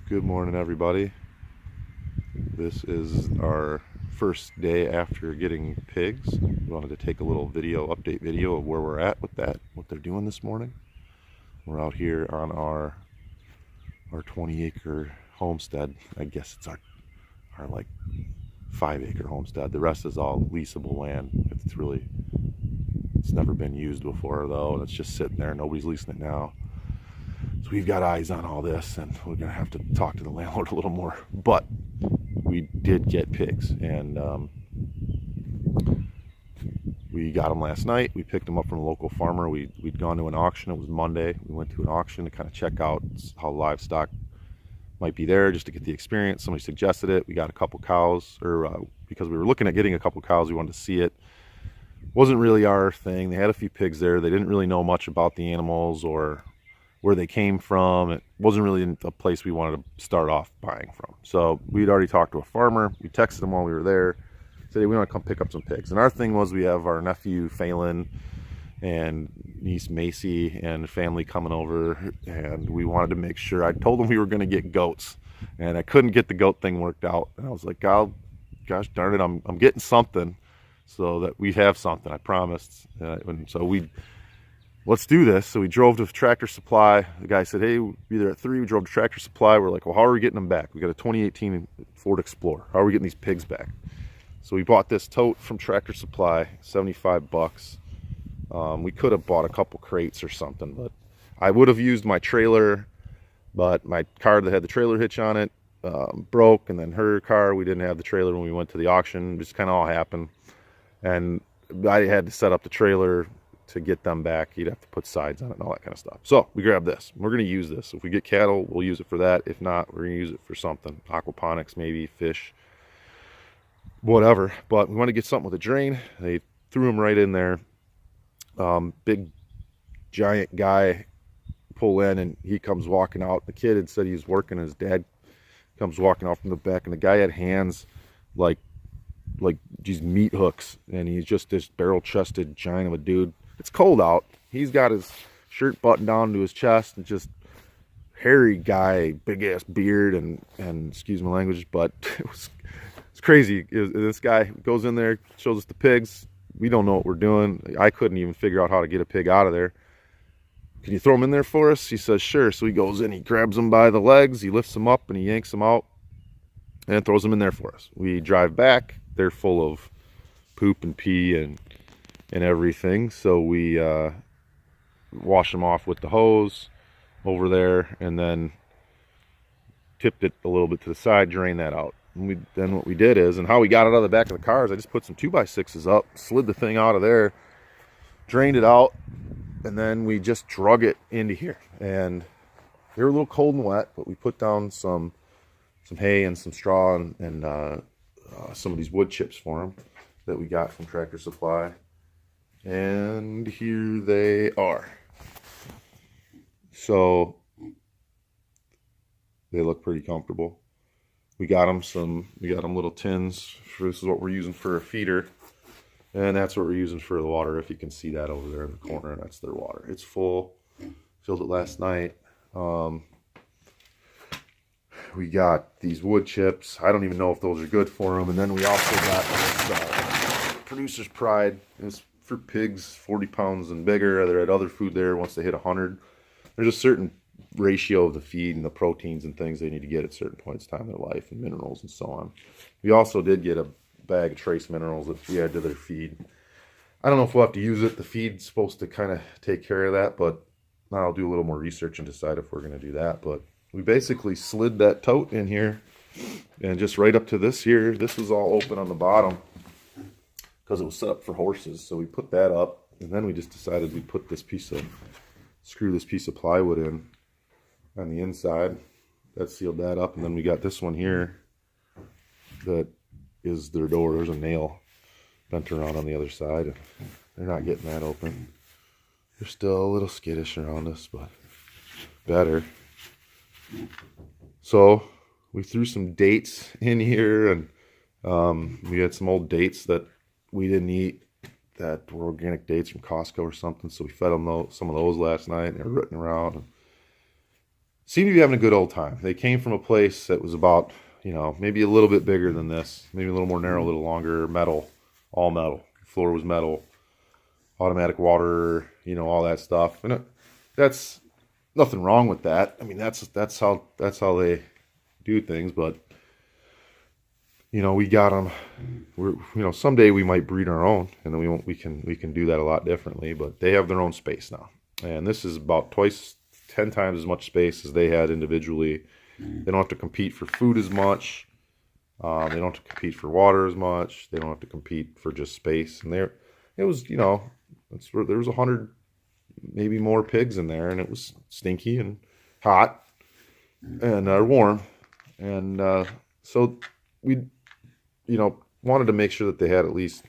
Good morning, everybody. This is our first day after getting pigs. We wanted to take a little update video of where we're at with that, what they're doing this morning. We're out here on our 20-acre homestead. I guess it's our like 5-acre homestead. The rest is all leasable land. It's never been used before though, and it's just sitting there. Nobody's leasing it now. So we've got eyes on all this, and we're gonna have to talk to the landlord a little more. But we did get pigs, and we got them last night. We picked them up from a local farmer. We'd gone to an auction. It was Monday. We went to an auction to kind of check out how livestock might be there, just to get the experience. Somebody suggested it. We got a couple cows, because we were looking at getting a couple cows. We wanted to see it. Wasn't really our thing. They had a few pigs there. They didn't really know much about the animals or where they came from. It wasn't really a place we wanted to start off buying from. So we'd already talked to a farmer. We texted him while we were there, said, hey, we want to come pick up some pigs. And our thing was, we have our nephew Phelan and niece Macy and family coming over, and we wanted to make sure. I told them we were going to get goats, and I couldn't get the goat thing worked out. And I was like, gosh darn it, I'm getting something so that we have something, I promised. And so let's do this. So we drove to Tractor Supply. The guy said, hey, we'll be there at 3. We drove to Tractor Supply. We're like, well, how are we getting them back? We got a 2018 Ford Explorer. How are we getting these pigs back? So we bought this tote from Tractor Supply, 75 bucks. We could have bought a couple crates or something, but I would have used my trailer, but my car that had the trailer hitch on it broke, and then her car, we didn't have the trailer when we went to the auction. It just kind of all happened. And I had to set up the trailer to get them back. You'd have to put sides on it and all that kind of stuff. So we grabbed this. We're going to use this. If we get cattle, we'll use it for that. If not, we're going to use it for something. Aquaponics, maybe, fish, whatever. But we want to get something with a drain. They threw them right in there. Big, giant guy pull in, and he comes walking out. The kid had said he was working. His dad comes walking out from the back, and the guy had hands like these meat hooks, and he's just this barrel-chested giant of a dude. It's cold out. He's got his shirt buttoned down to his chest, and just hairy guy, big ass beard, and excuse my language, but it's crazy. This guy goes in there, shows us the pigs. We don't know what we're doing. I couldn't even figure out how to get a pig out of there. Can you throw him in there for us? He says sure. So he goes in, he grabs him by the legs, he lifts him up, and he yanks him out and throws them in there for us. We drive back. They're full of poop and pee and everything. So we wash them off with the hose over there, and then tipped it a little bit to the side, drain that out. And then what we did is, and how we got it out of the back of the car is, I just put some 2x6s up, slid the thing out of there, drained it out, and then we just drug it into here. And they were a little cold and wet, but we put down some hay and some straw and some of these wood chips for them that we got from Tractor Supply, and here they are. So they look pretty comfortable. We got them little tins. This is what we're using for a feeder, and that's what we're using for the water. If you can see that over there in the corner, that's their water. It's full. Filled it last night. We got these wood chips. I don't even know if those are good for them. And then we also got this Producer's Pride. It's for pigs 40 pounds and bigger. They're at other food there once they hit 100. There's a certain ratio of the feed and the proteins and things they need to get at certain points in time in their life, and minerals and so on. We also did get a bag of trace minerals that we add to their feed. I don't know if we'll have to use it. The feed's supposed to kind of take care of that, but I'll do a little more research and decide if we're going to do that. But we basically slid that tote in here, and just right up to this here, this was all open on the bottom because it was set up for horses. So we put that up, and then we just decided we'd put screw this piece of plywood in on the inside. That sealed that up, and then we got this one here that is their door. There's a nail bent around on the other side, and they're not getting that open. They're still a little skittish around us, but better. So we threw some dates in here, and we had some old dates that we didn't eat that were organic dates from Costco or something. So we fed them some of those last night, and they're rooting around. seem to be having a good old time. They came from a place that was about, you know, maybe a little bit bigger than this, maybe a little more narrow, a little longer, metal, all metal. The floor was metal, automatic water, you know, all that stuff. And that's nothing wrong with that. I mean, that's how they do things. But you know, we got them. We're, you know, someday we might breed our own, and then we can do that a lot differently. But they have their own space now, and this is about 10 times as much space as they had individually. They don't have to compete for food as much. They don't have to compete for water as much. They don't have to compete for just space. And it was, you know, there was 100, maybe more pigs in there, and it was stinky and hot and warm, and so we, you know, wanted to make sure that they had at least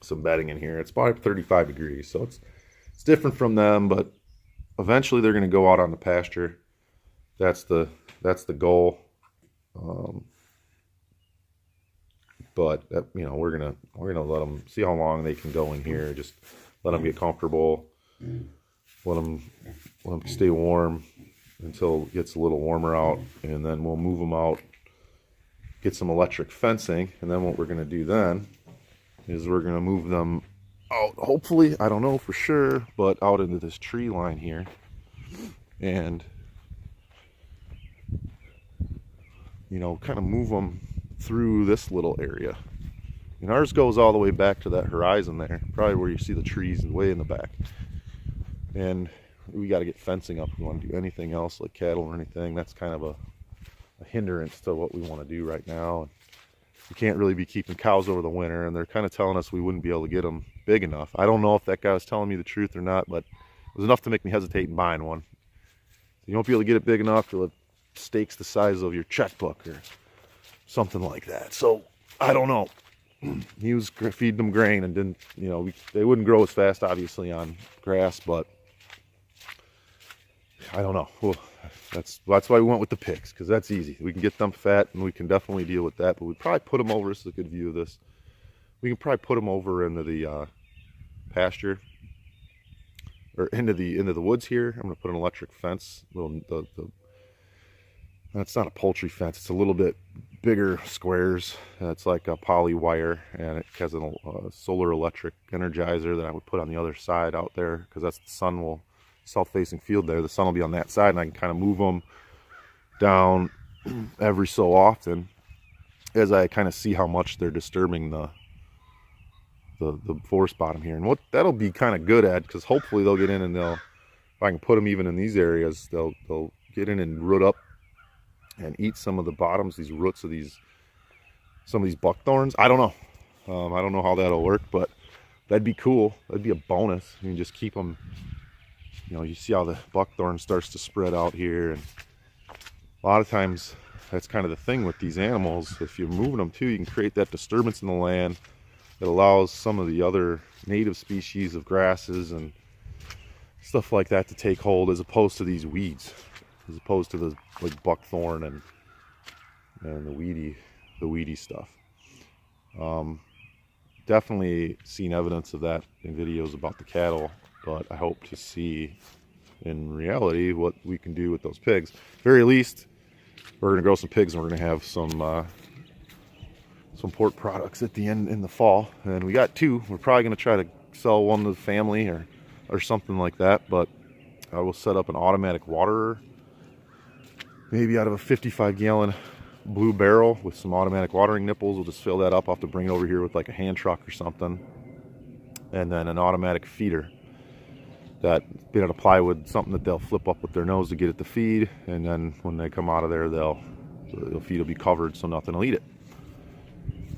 some bedding in here. It's probably 35 degrees, so it's different from them, but eventually they're going to go out on the pasture. That's the goal. But you know, we're gonna let them see how long they can go in here. Just let them get comfortable. Let them stay warm until it gets a little warmer out, and then we'll move them out. Get some electric fencing, and then what we're gonna do then is we're gonna move them out. Hopefully, I don't know for sure, but out into this tree line here, and you know, kind of move them through this little area. And ours goes all the way back to that horizon there, probably where you see the trees way in the back. And we got to get fencing up if we want to do anything else like cattle or anything. That's kind of a hindrance to what we want to do right now. And we can't really be keeping cows over the winter, and they're kind of telling us we wouldn't be able to get them big enough. I don't know if that guy was telling me the truth or not, but it was enough to make me hesitate in buying one. You won't be able to get it big enough till it stakes the size of your checkbook or something like that. So I don't know. He was feeding them grain and didn't, you know, they wouldn't grow as fast obviously on grass, but I don't know. Well, that's why we went with the pigs, because that's easy. We can get them fat and we can definitely deal with that. But we'd probably put them over. This is a good view of this. We can probably put them over into the pasture, or into the woods here. I'm going to put an electric fence. That's not a poultry fence. It's a little bit bigger squares. It's like a poly wire, and it has a solar electric energizer that I would put on the other side out there, because that's the south-facing field there. The sun will be on that side, and I can kind of move them down every so often as I kind of see how much they're disturbing the forest bottom here. And what that'll be kind of good at, because hopefully they'll get in and if I can put them even in these areas, they'll get in and root up and eat some of the bottoms, these roots of some of these buckthorns. I don't know. I don't know how that'll work, but that'd be cool. That'd be a bonus. You can just keep them, you know, you see how the buckthorn starts to spread out here. And a lot of times that's kind of the thing with these animals. If you're moving them too, you can create that disturbance in the land that allows some of the other native species of grasses and stuff like that to take hold, as opposed to these weeds, as opposed to the like buckthorn and the weedy stuff. Definitely seen evidence of that in videos about the cattle, but I hope to see in reality what we can do with those pigs. Very least, we're going to grow some pigs, and we're going to have some pork products at the end in the fall. And we got 2. We're probably going to try to sell one to the family or something like that, but I will set up an automatic waterer, maybe out of a 55-gallon blue barrel with some automatic watering nipples. We'll just fill that up. I'll have to bring it over here with like a hand truck or something. And then an automatic feeder that made out of plywood, something that they'll flip up with their nose to get it to feed. And then when they come out of there, the feed will be covered so nothing will eat it.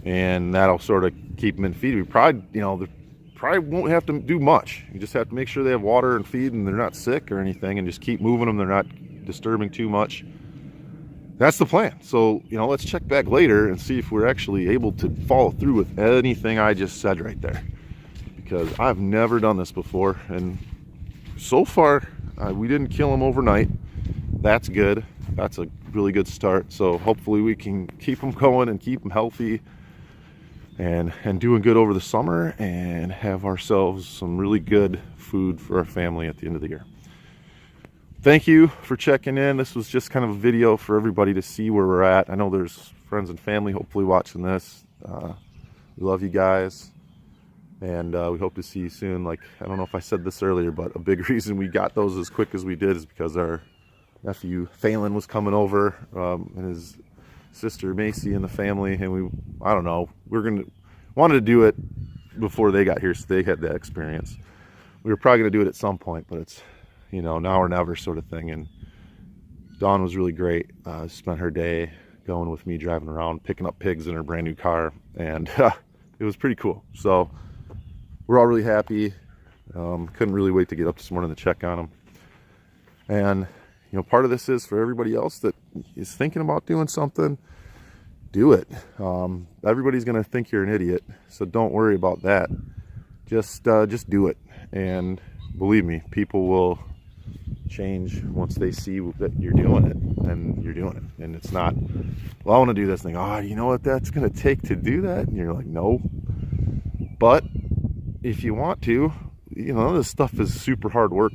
And that'll sort of keep them in feed. We probably, you know, they probably won't have to do much. You just have to make sure they have water and feed and they're not sick or anything, and just keep moving them. They're not disturbing too much. That's the plan. So, you know, let's check back later and see if we're actually able to follow through with anything I just said right there, because I've never done this before, and so far we didn't kill them overnight. That's good. That's a really good start. So hopefully we can keep them going and keep them healthy and doing good over the summer, and have ourselves some really good food for our family at the end of the year. thank you for checking in. This was just kind of a video for everybody to see where we're at. I know there's friends and family hopefully watching this. We love you guys, and we hope to see you soon. Like, I don't know if I said this earlier, but a big reason we got those as quick as we did is because our nephew Phelan was coming over, and his sister Macy and the family, and I don't know, wanted to do it before they got here so they had that experience. We were probably going to do it at some point, but it's, you know, now or never sort of thing. And Dawn was really great. Spent her day going with me, driving around, picking up pigs in her brand new car, and it was pretty cool. So we're all really happy. Couldn't really wait to get up this morning to check on them. And, you know, part of this is for everybody else that is thinking about doing something, do it. Everybody's going to think you're an idiot, so don't worry about that. Just do it. And believe me, people will change once they see that you're doing it, and you're doing it. And it's not, well, I want to do this thing. Oh, you know what that's going to take to do that? And you're like, no. But if you want to, you know, this stuff is super hard work,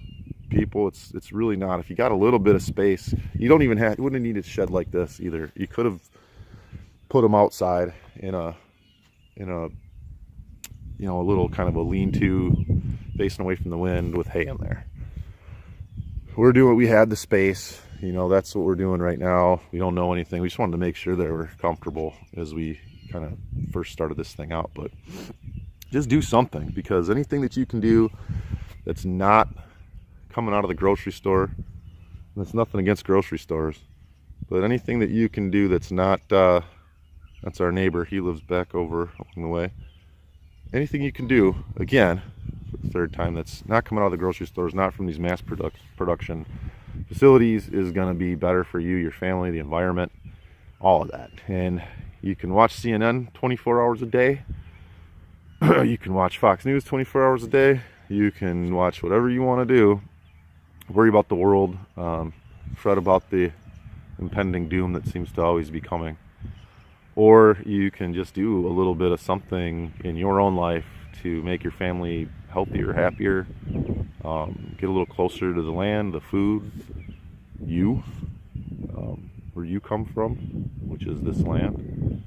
people. It's really not. If you got a little bit of space, you wouldn't need a shed like this either. You could have put them outside in a you know, a little kind of a lean-to facing away from the wind with hay in there. We had the space, you know, that's what we're doing right now. We don't know anything. We just wanted to make sure that we're comfortable as we kind of first started this thing out. But just do something, because anything that you can do that's not coming out of the grocery store, that's nothing against grocery stores, but anything that you can do that's not, that's our neighbor, he lives back over along the way. Anything you can do, again, for the third time, that's not coming out of the grocery stores, not from these mass production facilities, is going to be better for you, your family, the environment, all of that. And you can watch CNN 24 hours a day. You can watch Fox News 24 hours a day. You can watch whatever you want to do. Worry about the world. Fret about the impending doom that seems to always be coming. Or you can just do a little bit of something in your own life to make your family healthier, happier, get a little closer to the land, the food, where you come from, which is this land.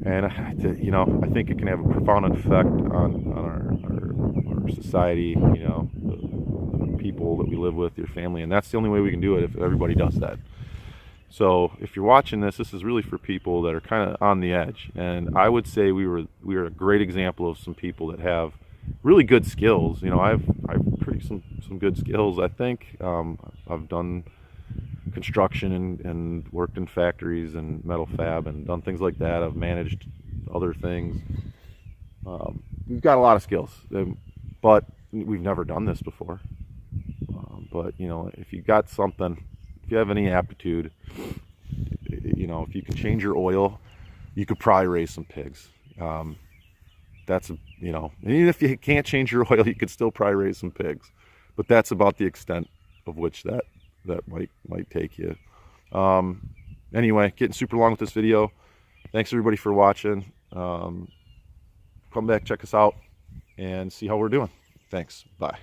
And, you know, I think it can have a profound effect on our society, you know, the people that we live with, your family, and that's the only way we can do it, if everybody does that. So if you're watching this is really for people that are kind of on the edge. And I would say we are a great example of some people that have really good skills. You know, I've pretty some good skills, I think. I've done construction and worked in factories and metal fab and done things like that. I've managed other things. We've got a lot of skills, but we've never done this before. But, you know, if you got something, if you have any aptitude, you know, if you can change your oil, you could probably raise some pigs. That's, you know, and even if you can't change your oil, you could still probably raise some pigs. But that's about the extent of which that might take you. Anyway, getting super long with this video. Thanks everybody for watching. Come back, check us out, and see how we're doing. Thanks. Bye.